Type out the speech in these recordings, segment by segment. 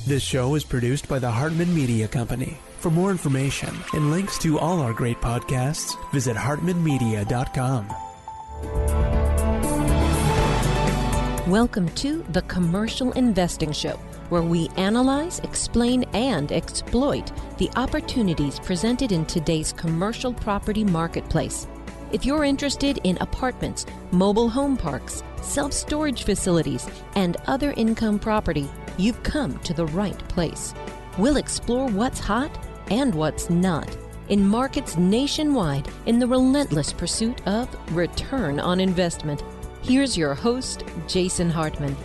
This show is produced by the Hartman Media Company. For more information and links to all our great podcasts, visit hartmanmedia.com. Welcome to The Commercial Investing Show, where we analyze, explain, and exploit the opportunities presented in today's commercial property marketplace. If you're interested in apartments, mobile home parks, self-storage facilities, and other income property, you've come to the right place. We'll explore what's hot and what's not in markets nationwide in the relentless pursuit of return on investment. Here's your host, Jason Hartman.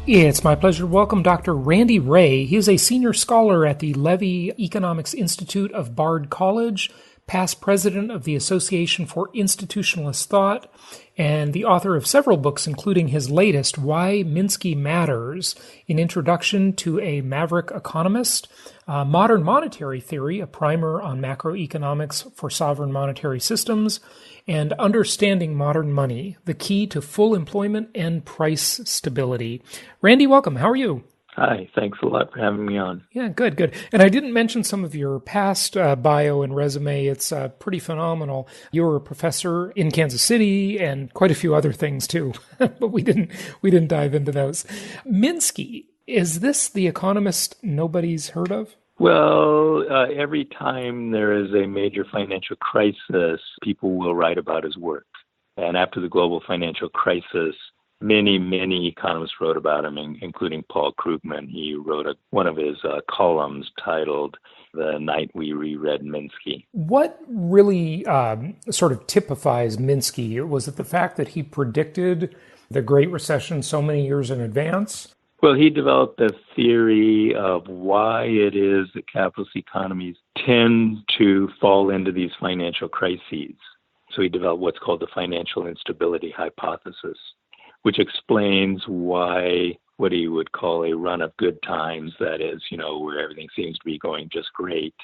It's my pleasure to welcome Dr. Randy Wray. He is a senior scholar at the Levy Economics Institute of Bard College, past president of the Association for Institutionalist Thought, and the author of several books, including his latest, Why Minsky Matters, An Introduction to a Maverick Economist, Modern Monetary Theory, a primer on macroeconomics for sovereign monetary systems, and Understanding Modern Money, the Key to Full Employment and Price Stability. Randy, welcome. How are you? Hi, thanks a lot for having me on. Yeah, good. And I didn't mention some of your past bio and resume. It's pretty phenomenal. You were a professor in Kansas City and quite a few other things too, but we didn't dive into those. Minsky, is this the economist nobody's heard of? Well, every time there is a major financial crisis, people will write about his work. And after the global financial crisis, many economists wrote about him, including Paul Krugman. He wrote one of his columns titled The Night We Reread Minsky. What really sort of typifies Minsky? Was it the fact that he predicted the Great Recession so many years in advance? Well, he developed a theory of why it is that capitalist economies tend to fall into these financial crises. So he developed what's called the financial instability hypothesis, which explains why what he would call a run of good times, that is, where everything seems to be going just great,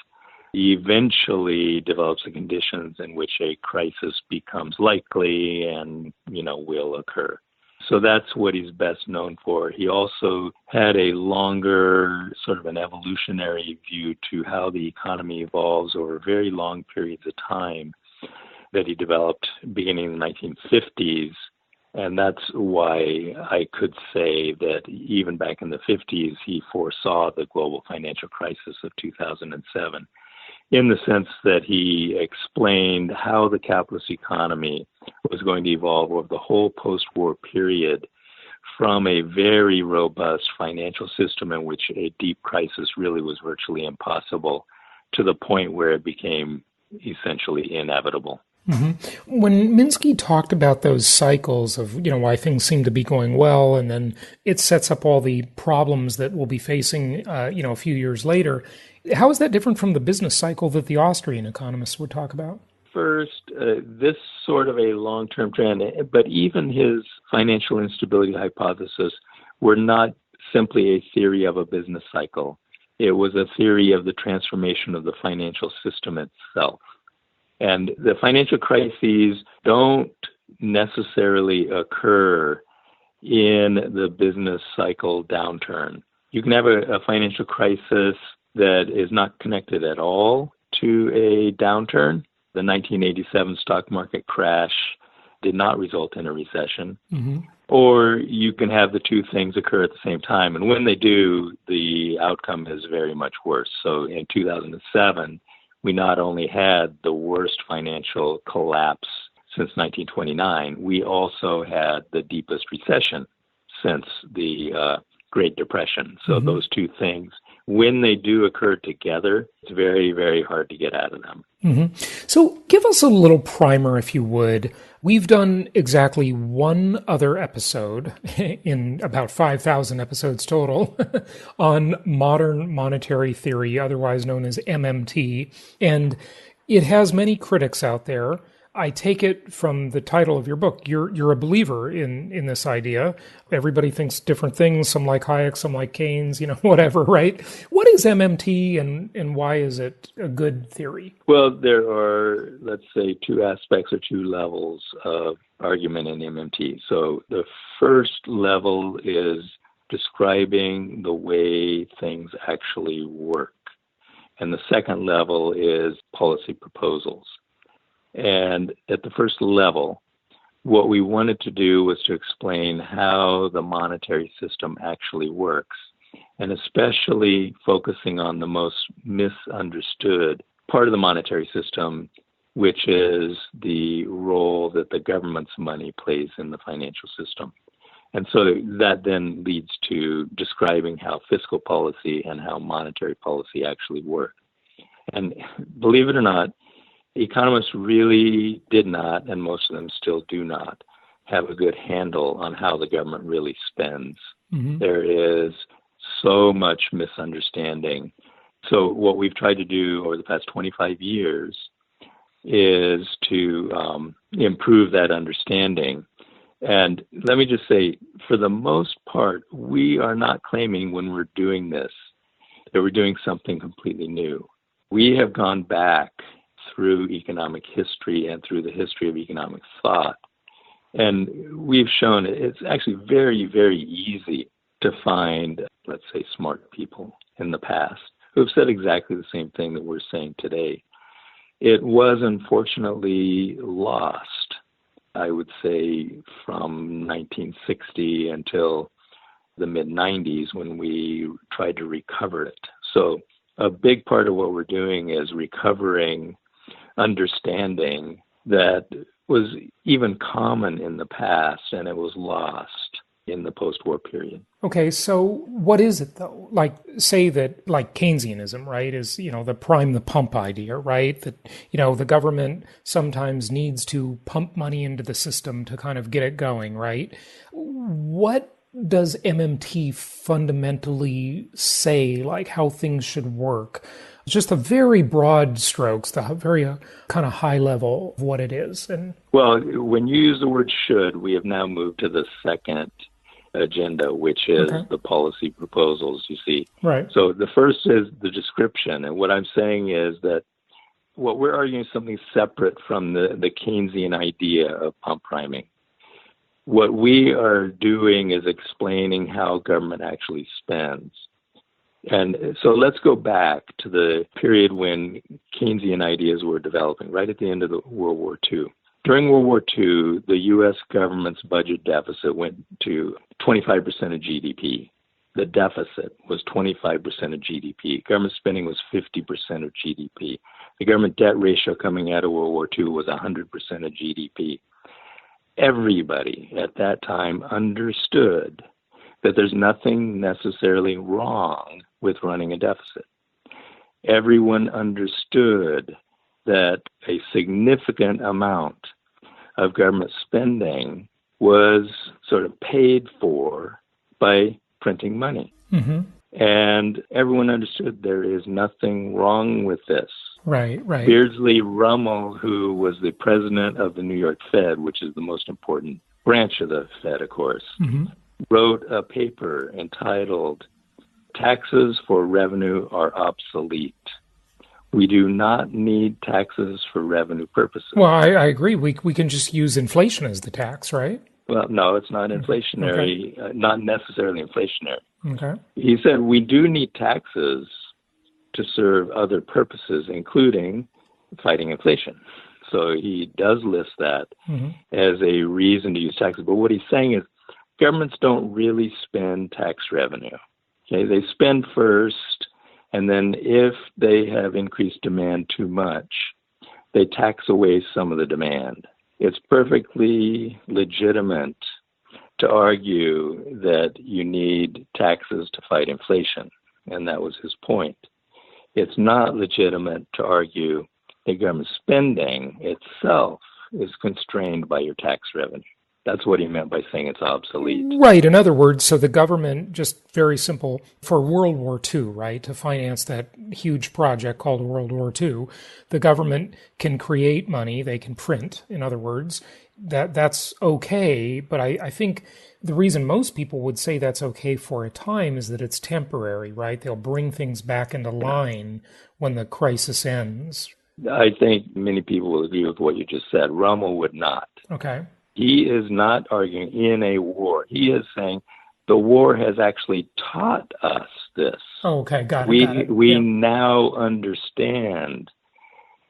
eventually develops the conditions in which a crisis becomes likely and, will occur. So that's what he's best known for. He also had a longer, sort of an evolutionary view to how the economy evolves over very long periods of time that he developed beginning in the 1950s. And that's why I could say that even back in the 50s, he foresaw the global financial crisis of 2007, in the sense that he explained how the capitalist economy was going to evolve over the whole post-war period from a very robust financial system in which a deep crisis really was virtually impossible to the point where it became essentially inevitable. Mm-hmm. When Minsky talked about those cycles of, why things seem to be going well, and then it sets up all the problems that we'll be facing, a few years later, how is that different from the business cycle that the Austrian economists would talk about? First, this sort of a long-term trend, but even his financial instability hypothesis were not simply a theory of a business cycle. It was a theory of the transformation of the financial system itself. And the financial crises don't necessarily occur in the business cycle downturn. You can have a financial crisis that is not connected at all to a downturn. The 1987 stock market crash did not result in a recession. Mm-hmm. Or you can have the two things occur at the same time. And when they do, the outcome is very much worse. So in 2007, we not only had the worst financial collapse since 1929, we also had the deepest recession since the Great Depression. So those two things, when they do occur together, it's very, very hard to get out of them. Mm-hmm. So give us a little primer, if you would. We've done exactly one other episode in about 5,000 episodes total on modern monetary theory, otherwise known as MMT. And it has many critics out there. I take it from the title of your book, you're a believer in this idea. Everybody thinks different things. Some like Hayek, some like Keynes, whatever, right? What is MMT and why is it a good theory? Well, there are, let's say, two aspects or two levels of argument in MMT. So the first level is describing the way things actually work. And the second level is policy proposals. And at the first level, what we wanted to do was to explain how the monetary system actually works, and especially focusing on the most misunderstood part of the monetary system, which is the role that the government's money plays in the financial system. And so that then leads to describing how fiscal policy and how monetary policy actually work. And believe it or not, economists really did not, and most of them still do not, have a good handle on how the government really spends. Mm-hmm. There is so much misunderstanding. So what we've tried to do over the past 25 years is to improve that understanding. And let me just say, for the most part, we are not claiming when we're doing this that we're doing something completely new. We have gone back through economic history and through the history of economic thought. And we've shown it's actually very, very easy to find, let's say, smart people in the past who have said exactly the same thing that we're saying today. It was unfortunately lost, I would say, from 1960 until the mid-90s when we tried to recover it. So a big part of what we're doing is recovering understanding that was even common in the past, and it was lost in the post-war period. Okay, so what is it though? Like, say that, like Keynesianism, right, is, the prime the pump idea, right? That, the government sometimes needs to pump money into the system to kind of get it going, right? What does MMT fundamentally say, like how things should work? Just the very broad strokes, the very kind of high level of what it is. Well, when you use the word should, we have now moved to the second agenda, which is the policy proposals, you see. Right. So the first is the description. And what I'm saying is that what we're arguing is something separate from the Keynesian idea of pump priming. What we are doing is explaining how government actually spends. And so let's go back to the period when Keynesian ideas were developing, right at the end of the World War II. During World War II, the U.S. government's budget deficit went to 25% of GDP. The deficit was 25% of GDP. Government spending was 50% of GDP. The government debt ratio coming out of World War II was 100% of GDP. Everybody at that time understood that there's nothing necessarily wrong with running a deficit. Everyone understood that a significant amount of government spending was sort of paid for by printing money. Mm-hmm. And everyone understood there is nothing wrong with this. Right. Beardsley Rummel, who was the president of the New York Fed, which is the most important branch of the Fed, of course, wrote a paper entitled "Taxes for Revenue Are Obsolete. We do not need taxes for revenue purposes." Well, I agree. We can just use inflation as the tax, right? Well, no, it's not inflationary, not necessarily inflationary. Okay. He said we do need taxes to serve other purposes, including fighting inflation. So he does list that as a reason to use taxes. But what he's saying is governments don't really spend tax revenue. Okay, they spend first, and then if they have increased demand too much, they tax away some of the demand. It's perfectly legitimate to argue that you need taxes to fight inflation, and that was his point. It's not legitimate to argue that government spending itself is constrained by your tax revenue. That's what he meant by saying it's obsolete. Right. In other words, so the government, just very simple, for World War II, right, to finance that huge project called World War II, the government can create money, they can print, in other words. That's okay, but I think the reason most people would say that's okay for a time is that it's temporary, right? They'll bring things back into line when the crisis ends. I think many people will agree with what you just said. Rummel would not. Okay. He is not arguing in a war. He is saying The war has actually taught us this. Oh, okay, got it. We now understand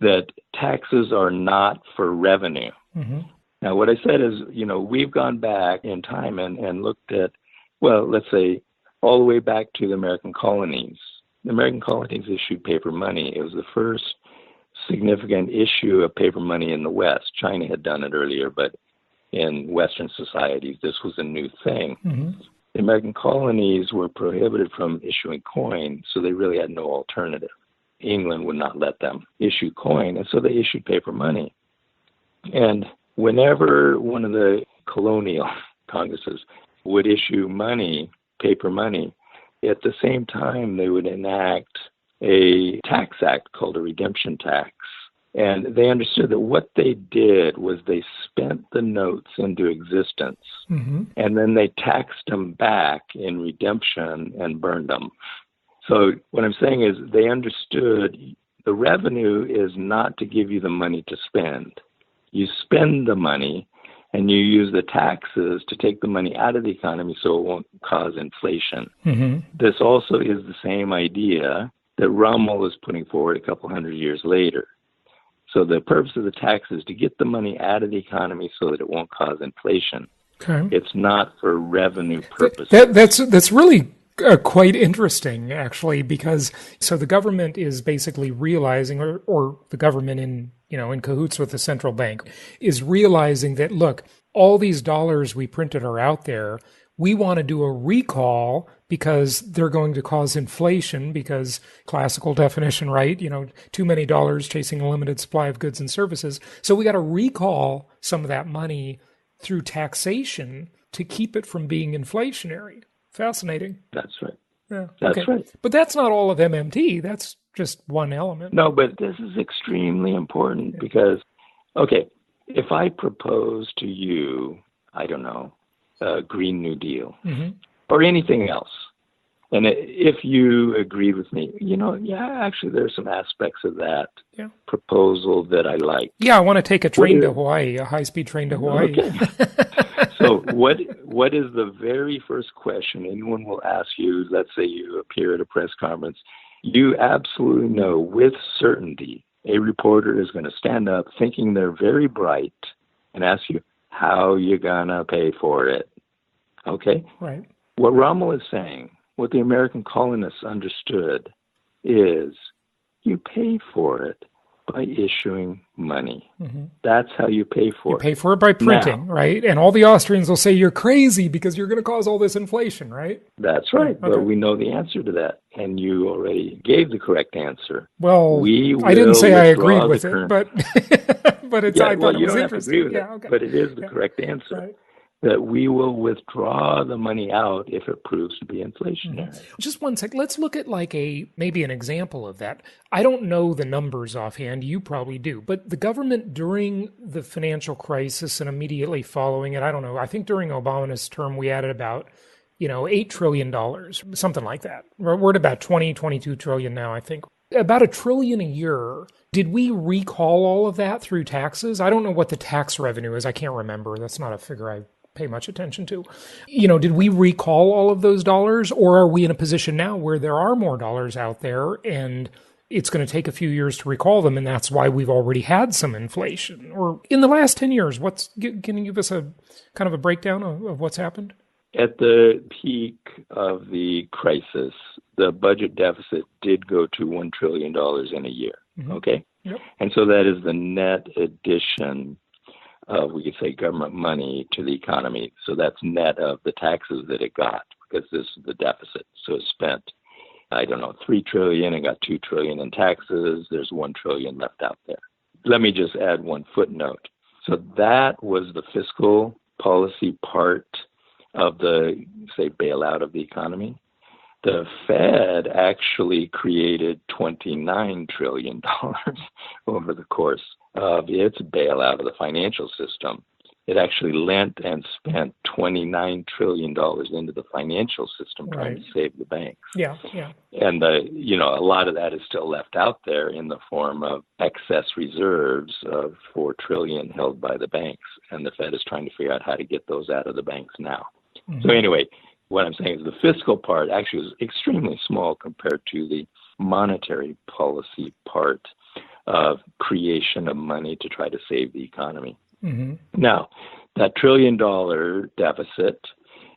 that taxes are not for revenue. Mm-hmm. Now, what I said is, we've gone back in time and looked at, well, let's say all the way back to the American colonies. The American colonies issued paper money. It was the first significant issue of paper money in the West. China had done it earlier, but in Western societies, this was a new thing. Mm-hmm. The American colonies were prohibited from issuing coin, so they really had no alternative. England would not let them issue coin, and so they issued paper money. And whenever one of the colonial congresses would issue money, paper money, at the same time they would enact a tax act called a redemption tax. And they understood that what they did was they spent the notes into existence, mm-hmm. and then they taxed them back in redemption and burned them. So what I'm saying is they understood the revenue is not to give you the money to spend. You spend the money, and you use the taxes to take the money out of the economy so it won't cause inflation. Mm-hmm. This also is the same idea that Rommel was putting forward a couple hundred years later. So the purpose of the tax is to get the money out of the economy so that it won't cause inflation. Okay. It's not for revenue purposes. That's really quite interesting, actually, because so the government is basically realizing, or the government in cahoots with the central bank is realizing that, look, all these dollars we printed are out there. We want to do a recall because they're going to cause inflation, because classical definition, right? Too many dollars chasing a limited supply of goods and services. So we got to recall some of that money through taxation to keep it from being inflationary. Fascinating. That's right. Yeah. That's okay. right. But that's not all of MMT. That's just one element. No, but this is extremely important because, okay, if I propose to you, I don't know, a Green New Deal mm-hmm. or anything else, and if you agreed with me, actually there's some aspects of that proposal that I like. Yeah, I want to take a train to Hawaii, a high-speed train to Hawaii. Okay. So what is the very first question anyone will ask you? Let's say you appear at a press conference. You absolutely know with certainty a reporter is going to stand up thinking they're very bright and ask you, how you going to pay for it? Okay? Right. What Rommel is saying, what the American colonists understood is you pay for it by issuing money. Mm-hmm. That's how you pay for it. You pay for it by printing, right? And all the Austrians will say you're crazy because you're going to cause all this inflation, right? That's right. Okay. But we know the answer to that. And you already gave the correct answer. Well, I didn't say I agreed with it, but but it's, I thought it was interesting. You don't have to agree with it, but it is the correct answer. Right. That we will withdraw the money out if it proves to be inflationary. Mm-hmm. Just one sec. Let's look at maybe an example of that. I don't know the numbers offhand. You probably do. But the government during the financial crisis and immediately following it, I don't know. I think during Obama's term, we added about, $8 trillion, something like that. We're at about 22 trillion now, I think. About $1 trillion a year. Did we recall all of that through taxes? I don't know what the tax revenue is. I can't remember. That's not a figure I pay much attention to. Did we recall all of those dollars, or are we in a position now where there are more dollars out there and it's going to take a few years to recall them, and that's why we've already had some inflation? Or in the last 10 years, can you give us a kind of a breakdown of what's happened? At the peak of the crisis, the budget deficit did go to $1 trillion in a year, mm-hmm. okay? Yep. And so that is the net addition of, we could say, government money to the economy. So that's net of the taxes that it got, because this is the deficit. So it spent, $3 trillion and got $2 trillion in taxes. There's $1 trillion left out there. Let me just add one footnote. So that was the fiscal policy part of the, say, bailout of the economy. The Fed actually created $29 trillion over the course of its bailout of the financial system. It actually lent and spent $29 trillion into the financial system trying to save the banks. Yeah. And a lot of that is still left out there in the form of excess reserves of $4 trillion held by the banks. And the Fed is trying to figure out how to get those out of the banks now. Mm-hmm. So anyway, What I'm saying is the fiscal part actually was extremely small compared to the monetary policy part of creation of money to try to save the economy. Mm-hmm. Now, that $1 trillion deficit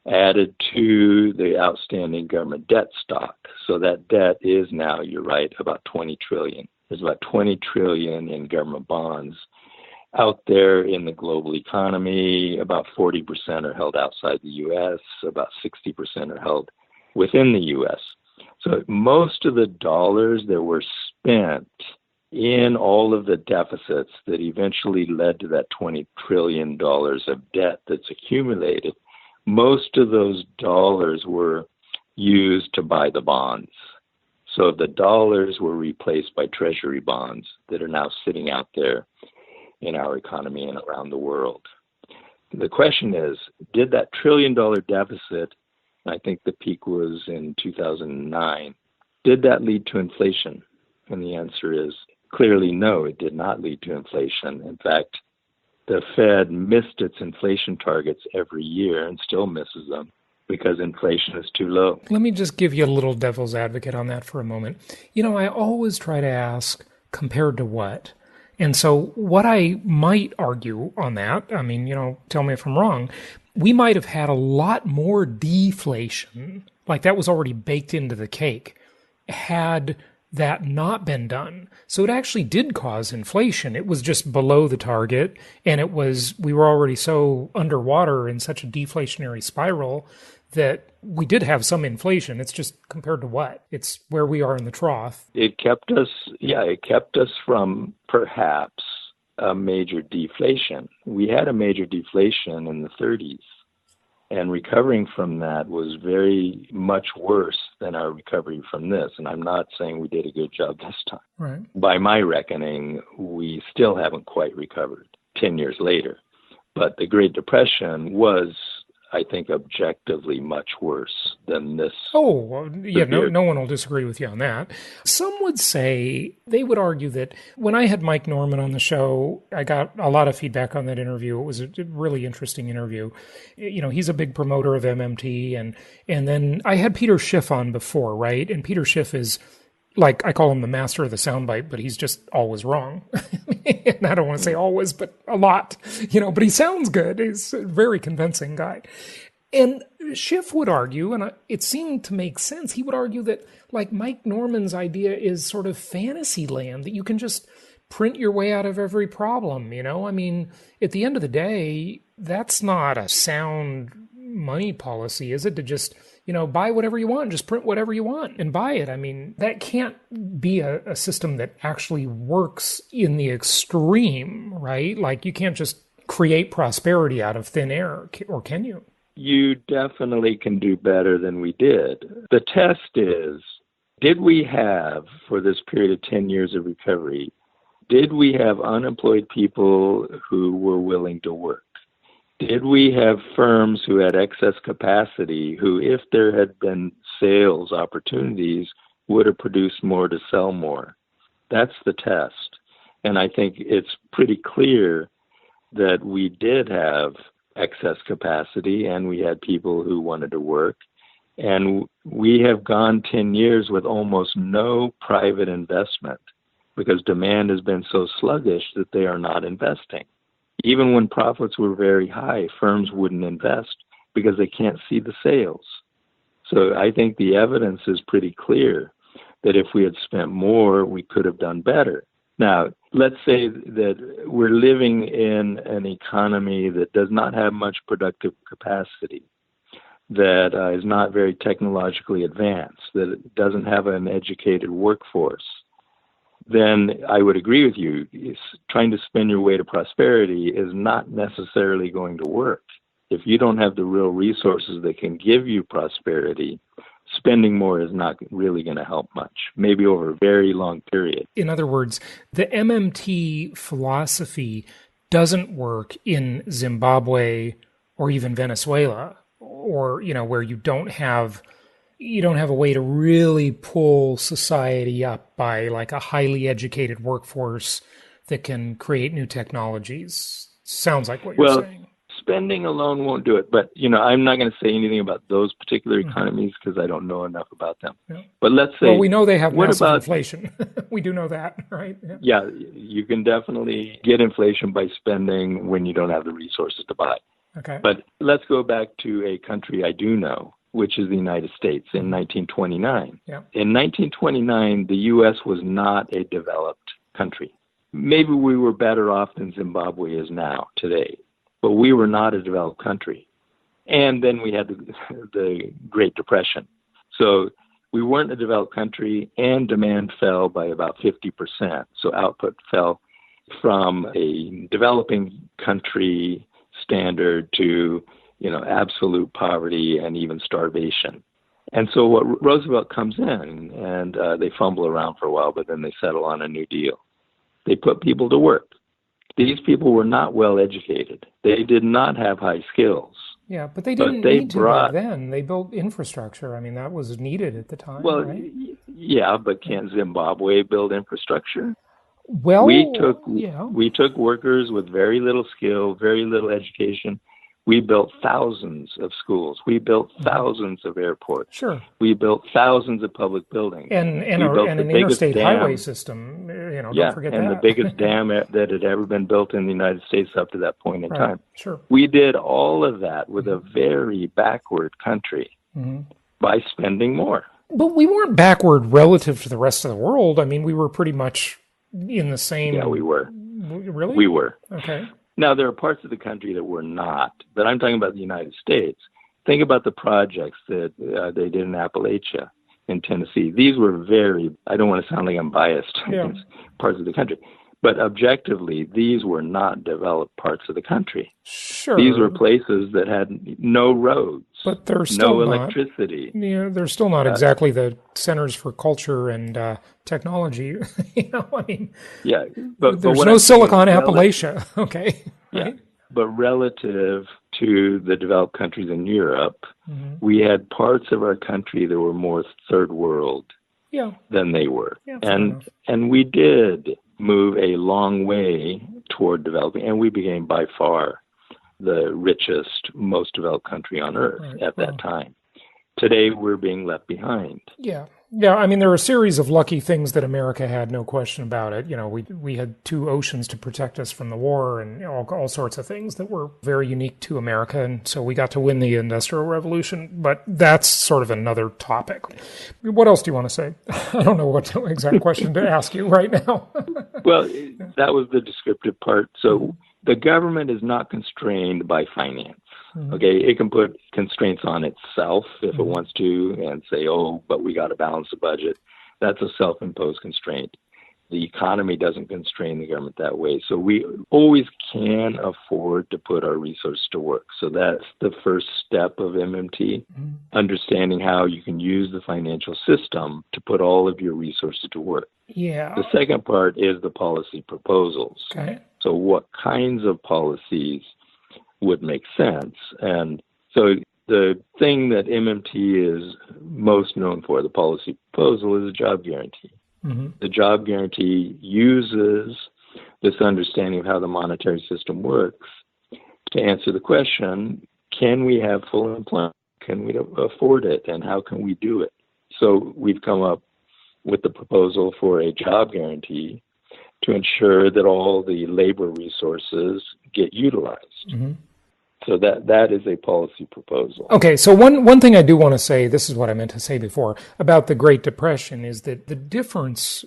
added to the outstanding government debt stock. So that debt is now, you're right, about $20 trillion. There's about $20 trillion in government bonds out there in the global economy. About 40% are held outside the U.S., about 60% are held within the U.S. So most of the dollars that were spent in all of the deficits that eventually led to that $20 trillion of debt that's accumulated, most of those dollars were used to buy the bonds. So the dollars were replaced by treasury bonds that are now sitting out there in our economy and around the world. The question is, did that $1 trillion deficit, I think the peak was in 2009, did that lead to inflation? And the answer is clearly no, it did not lead to inflation. In fact, the Fed missed its inflation targets every year and still misses them because inflation is too low. Let me just give you a little devil's advocate on that for a moment. I always try to ask, compared to what? And so what I might argue on that, tell me if I'm wrong, we might have had a lot more deflation, like that was already baked into the cake, had that not been done. So it actually did cause inflation. It was just below the target, and we were already so underwater in such a deflationary spiral that we did have some inflation. It's just compared to what? It's where we are in the trough. It kept us from perhaps a major deflation. We had a major deflation in the 30s. And recovering from that was very much worse than our recovery from this. And I'm not saying we did a good job this time. Right. By my reckoning, we still haven't quite recovered 10 years later. But the Great Depression was, I think, objectively much worse than this. Oh, yeah, no one will disagree with you on that. Some would say, they would argue that when I had Mike Norman on the show, I got a lot of feedback on that interview. It was a really interesting interview. He's a big promoter of MMT. And then I had Peter Schiff on before, right? And Peter Schiff is, like, I call him the master of the soundbite, but he's just always wrong. And I don't want to say always, but a lot, but he sounds good. He's a very convincing guy. And Schiff would argue, and it seemed to make sense, he would argue that, like, Mike Norman's idea is sort of fantasy land, that you can just print your way out of every problem, at the end of the day, that's not a sound money policy, is it? To just, buy whatever you want, just print whatever you want and buy it. That can't be a system that actually works in the extreme, right? Like, you can't just create prosperity out of thin air, or can you? You definitely can do better than we did. The test is, did we have, for this period of 10 years of recovery, did we have unemployed people who were willing to work? Did we have firms who had excess capacity who, if there had been sales opportunities, would have produced more to sell more? That's the test. And I think it's pretty clear that we did have excess capacity and we had people who wanted to work. And we have gone 10 years with almost no private investment because demand has been so sluggish that they are not investing. Even when profits were very high, firms wouldn't invest because they can't see the sales. So I think the evidence is pretty clear that if we had spent more, we could have done better. Now, let's say that we're living in an economy that does not have much productive capacity, that is not very technologically advanced, that doesn't have an educated workforce. Then I would agree with you. Trying to spend your way to prosperity is not necessarily going to work. If you don't have the real resources that can give you prosperity, spending more is not really going to help much, maybe over a very long period. In other words, the MMT philosophy doesn't work in Zimbabwe or even Venezuela, or, where you don't have a way to really pull society up by, like, a highly educated workforce that can create new technologies. Sounds like what you're saying. spending alone won't do it. But, I'm not going to say anything about those particular economies because I don't know enough about them. Yeah. But let's say... Well, we know they have massive about inflation. We do know that, right? Yeah, you can definitely get inflation by spending when you don't have the resources to buy. Okay. But let's go back to a country I do know, which is the United States in 1929. Yeah. In 1929, the U.S. was not a developed country. Maybe we were better off than Zimbabwe is now, today, but we were not a developed country. And then we had the Great Depression. So we weren't a developed country, and demand fell by about 50%. So output fell from a developing country standard to, absolute poverty and even starvation. And so what Roosevelt comes in, and they fumble around for a while, but then they settle on a new deal. They put people to work. These people were not well educated. They did not have high skills. Yeah, but they didn't need to back then. They built infrastructure. I mean, that was needed at the time, right? Yeah, but can Zimbabwe build infrastructure? Well, we took workers with very little skill, very little education. We built thousands of schools. We built thousands of airports. Sure. We built thousands of public buildings. And an interstate highway system, don't forget that. And the biggest dam that had ever been built in the United States up to that point in time. Sure. We did all of that with a very backward country by spending more. But we weren't backward relative to the rest of the world. I mean, we were pretty much in the same... Yeah, we were. Really? We were. Okay. Now, there are parts of the country that were not, but I'm talking about the United States. Think about the projects that they did in Appalachia, in Tennessee. These were I don't want to sound like I'm biased against parts of the country, but objectively, these were not developed parts of the country. Sure. These were places that had no roads, but they're still no electricity. They're still not exactly the centers for culture and technology. Yeah, but there's no Silicon Appalachia. Okay. Yeah, right? But relative to the developed countries in Europe, we had parts of our country that were more third world than they were. Yeah, and we did move a long way toward developing, and we became by far the richest, most developed country on earth at that time. Today, we're being left behind. Yeah. Yeah, I mean, there are a series of lucky things that America had, no question about it. We had 2 oceans to protect us from the war and all sorts of things that were very unique to America, and so we got to win the Industrial Revolution, but that's sort of another topic. What else do you want to say? I don't know what exact question to ask you right now. Well, that was the descriptive part. So the government is not constrained by finance. Okay, it can put constraints on itself if it wants to and say, but we got to balance the budget. That's a self-imposed constraint. The economy doesn't constrain the government that way. So we always can afford to put our resources to work. So that's the first step of MMT, understanding how you can use the financial system to put all of your resources to work. Yeah. The second part is the policy proposals. Okay. So what kinds of policies would make sense? And so the thing that MMT is most known for, the policy proposal, is a job guarantee. The job guarantee uses this understanding of how the monetary system works to answer the question, can we have full employment? Can we afford it? And how can we do it? So we've come up with the proposal for a job guarantee to ensure that all the labor resources get utilized. So that is a policy proposal. Okay, so one thing I do want to say, this is what I meant to say before, about the Great Depression, is that the difference,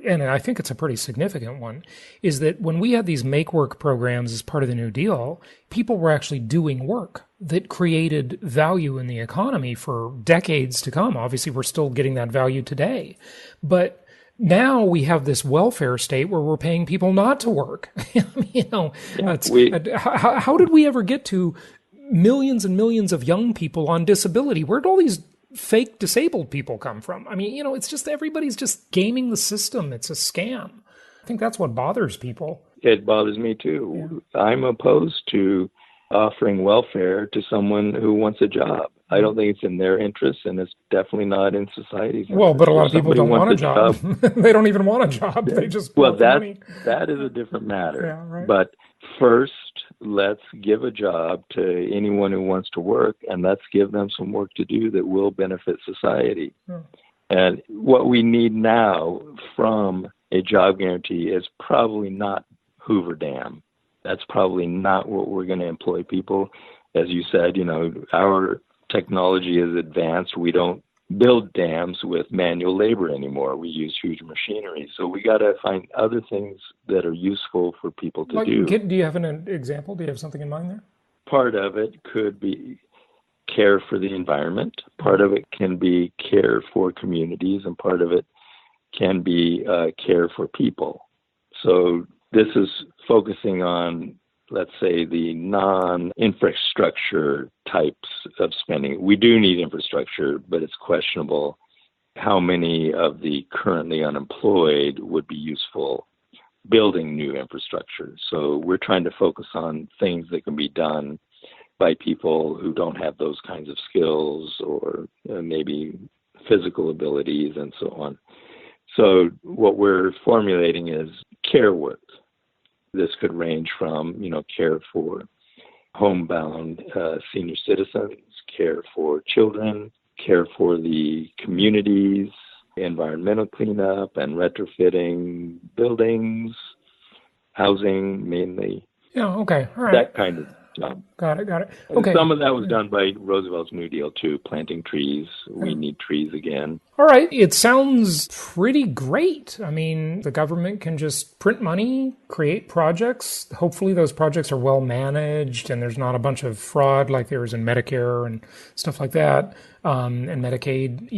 and I think it's a pretty significant one, is that when we had these make-work programs as part of the New Deal, people were actually doing work that created value in the economy for decades to come. Obviously, we're still getting that value today. But now we have this welfare state where we're paying people not to work. How did we ever get to millions and millions of young people on disability? Where'd all these fake disabled people come from? I mean, it's just everybody's just gaming the system. It's a scam. I think that's what bothers people. It bothers me too. Yeah. I'm opposed to offering welfare to someone who wants a job. I don't think it's in their interest, and it's definitely not in society's interest. Well, but a lot of people don't want a job. They don't even want a job. They just want the money. That is a different matter. Yeah, right. But first, let's give a job to anyone who wants to work, and let's give them some work to do that will benefit society. Yeah. And what we need now from a job guarantee is probably not Hoover Dam. That's probably not what we're going to employ people. As you said, our technology is advanced. We don't build dams with manual labor anymore. We use huge machinery. So we got to find other things that are useful for people to do. Do you have an example? Do you have something in mind there? Part of it could be care for the environment. Part of it can be care for communities, and part of it can be care for people. So this is focusing on, let's say, the non-infrastructure types of spending. We do need infrastructure, but it's questionable how many of the currently unemployed would be useful building new infrastructure. So we're trying to focus on things that can be done by people who don't have those kinds of skills or maybe physical abilities and so on. So what we're formulating is care work. This could range from, care for homebound senior citizens, care for children, care for the communities, environmental cleanup and retrofitting buildings, housing mainly. Yeah, okay, all right. That kind of job. Got it. Okay. And some of that was done by Roosevelt's New Deal too, planting trees. We need trees again. All right. It sounds pretty great. I mean, the government can just print money, create projects. Hopefully those projects are well managed and there's not a bunch of fraud like there is in Medicare and stuff like that. And Medicaid,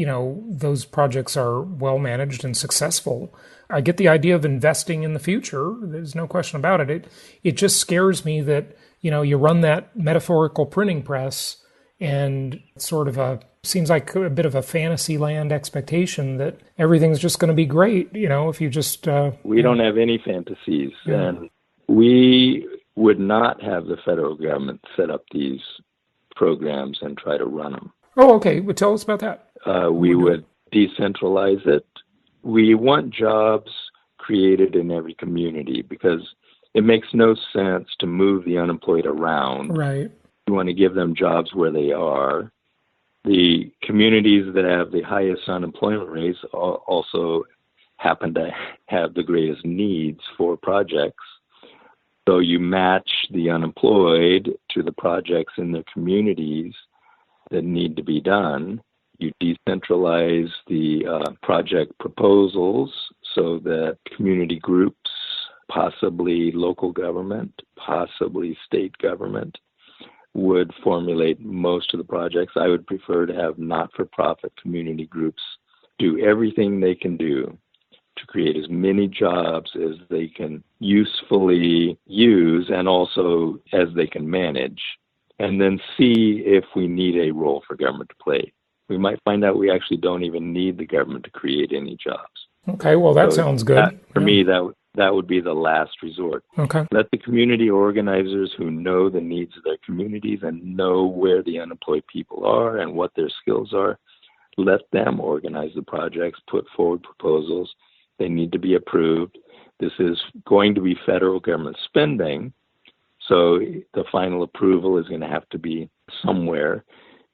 those projects are well managed and successful. I get the idea of investing in the future. There's no question about it. It just scares me that you run that metaphorical printing press and sort of seems like a bit of a fantasy land expectation that everything's just going to be great, if you just... we don't have any fantasies. Yeah. And we would not have the federal government set up these programs and try to run them. Oh, okay. Well, tell us about that. We would decentralize it. We want jobs created in every community because it makes no sense to move the unemployed around. Right. We want to give them jobs where they are. The communities that have the highest unemployment rates also happen to have the greatest needs for projects. So you match the unemployed to the projects in the communities that need to be done. You decentralize the project proposals so that community groups, possibly local government, possibly state government, would formulate most of the projects. I would prefer to have not-for-profit community groups do everything they can do to create as many jobs as they can usefully use and also as they can manage, and then see if we need a role for government to play. We might find out we actually don't even need the government to create any jobs. Okay, well, that sounds good. For me, that would be the last resort. Okay. Let the community organizers who know the needs of their communities and know where the unemployed people are and what their skills are, let them organize the projects, put forward proposals. They need to be approved. This is going to be federal government spending, so the final approval is going to have to be somewhere,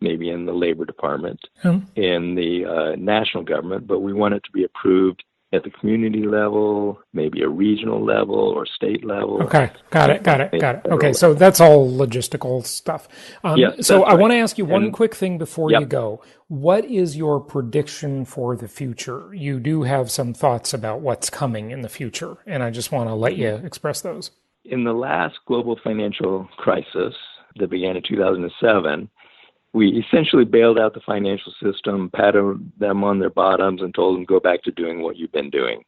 maybe in the Labor Department, in the national government, but we want it to be approved at the community level, maybe a regional level or state level. Okay, got it. Okay, so that's all logistical stuff. Yes, so I right. want to ask you one quick thing before Yep. you go. What is your prediction for the future? You do have some thoughts about what's coming in the future, and I just want to let you express those. In the last global financial crisis that began in 2007, we essentially bailed out the financial system, patted them on their bottoms, and told them, go back to doing what you've been doing.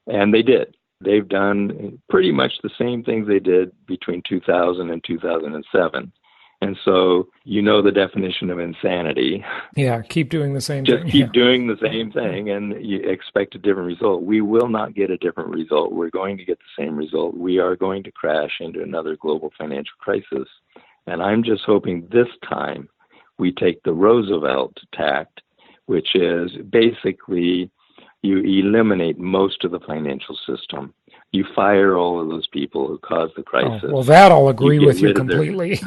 And they did. They've done pretty much the same things they did between 2000 and 2007. And so the definition of insanity. Yeah, keep doing the same thing. Just keep doing the same thing and you expect a different result. We will not get a different result. We're going to get the same result. We are going to crash into another global financial crisis. And I'm just hoping this time we take the Roosevelt tact, which is basically you eliminate most of the financial system. You fire all of those people who caused the crisis. Oh, well, that I'll agree with you completely.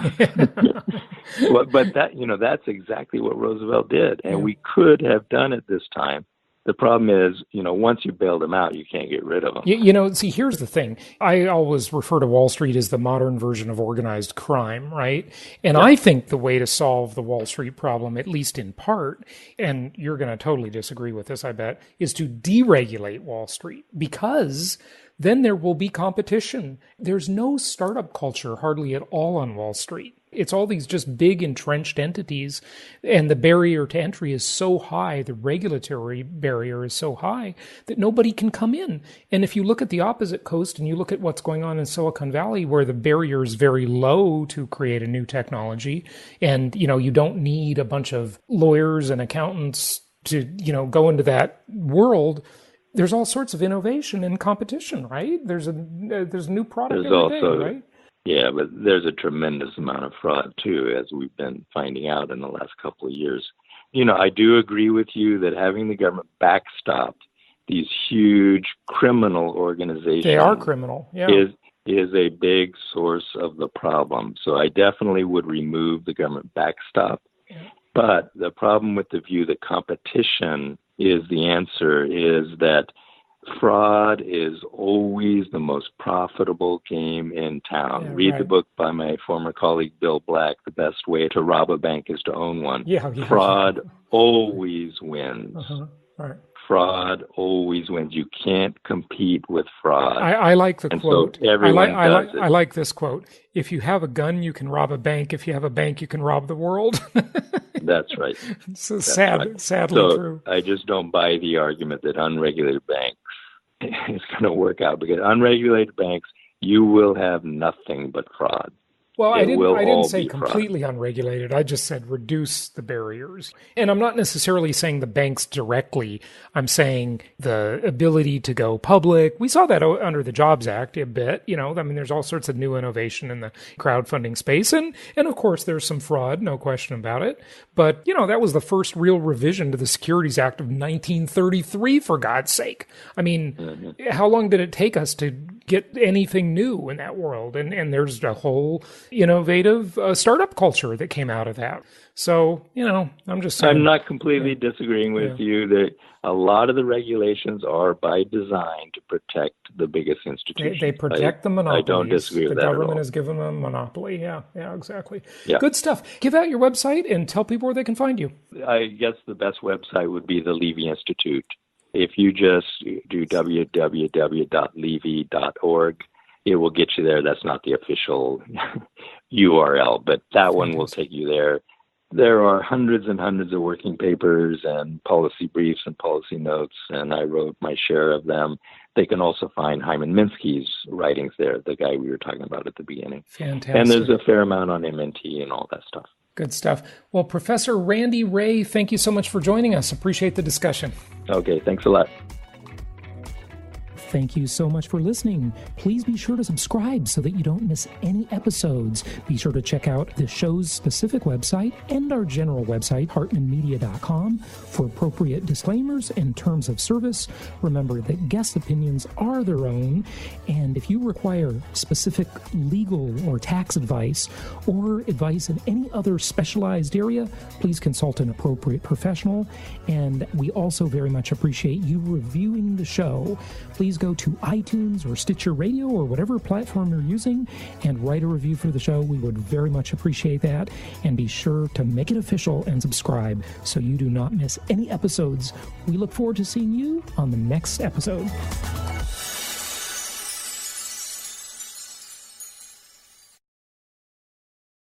But that's exactly what Roosevelt did, and we could have done it this time. The problem is, once you bail them out, you can't get rid of them. See, here's the thing. I always refer to Wall Street as the modern version of organized crime, right? And I think the way to solve the Wall Street problem, at least in part, and you're going to totally disagree with this, I bet, is to deregulate Wall Street, because then there will be competition. There's no startup culture hardly at all on Wall Street. It's all these just big entrenched entities, and the barrier to entry is so high, the regulatory barrier is so high that nobody can come in. And if you look at the opposite coast and you look at what's going on in Silicon Valley, where the barrier is very low to create a new technology, and you don't need a bunch of lawyers and accountants to go into that world, there's all sorts of innovation and competition, right? There's a new product every day, right? Yeah, but there's a tremendous amount of fraud, too, as we've been finding out in the last couple of years. I do agree with you that having the government backstop these huge criminal organizations... They are criminal, yeah. ...is a big source of the problem. So I definitely would remove the government backstop. Yeah. But the problem with the view that competition is the answer is that fraud is always the most profitable game in town. Yeah, Read the book by my former colleague Bill Black, The Best Way to Rob a Bank is to Own One. Fraud always wins. Right. Fraud always wins. You can't compete with fraud. I like the quote. So everyone does it. I like this quote. If you have a gun, you can rob a bank. If you have a bank, you can rob the world. That's right. So sadly true. I just don't buy the argument that unregulated banks is going to work out, because unregulated banks, you will have nothing but fraud. Well, I didn't say completely unregulated. I just said reduce the barriers. And I'm not necessarily saying the banks directly. I'm saying the ability to go public. We saw that under the Jobs Act a bit. There's all sorts of new innovation in the crowdfunding space. And of course, there's some fraud, no question about it. But, that was the first real revision to the Securities Act of 1933, for God's sake. I mean, how long did it take us to get anything new in that world? And there's a whole innovative startup culture that came out of that. So, I'm just saying. I'm not completely disagreeing with you that a lot of the regulations are by design to protect the biggest institutions. They protect the monopolies. I don't disagree with that at all. The government has given them a monopoly. Yeah, exactly. Yeah. Good stuff. Give out your website and tell people where they can find you. I guess the best website would be the Levy Institute. If you just do www.levy.org, it will get you there. That's not the official URL, but that one will take you there. There are hundreds and hundreds of working papers and policy briefs and policy notes, and I wrote my share of them. They can also find Hyman Minsky's writings there, the guy we were talking about at the beginning. Fantastic. And there's a fair amount on MNT and all that stuff. Good stuff. Well, Professor Randy Wray, thank you so much for joining us. Appreciate the discussion. Okay, thanks a lot. Thank you so much for listening. Please be sure to subscribe so that you don't miss any episodes. Be sure to check out the show's specific website and our general website, hartmanmedia.com, for appropriate disclaimers and terms of service. Remember that guest opinions are their own, and if you require specific legal or tax advice or advice in any other specialized area, please consult an appropriate professional. And we also very much appreciate you reviewing the show. Please go to iTunes or Stitcher Radio or whatever platform you're using and write a review for the show. We would very much appreciate that. And be sure to make it official and subscribe so you do not miss any episodes. We look forward to seeing you on the next episode.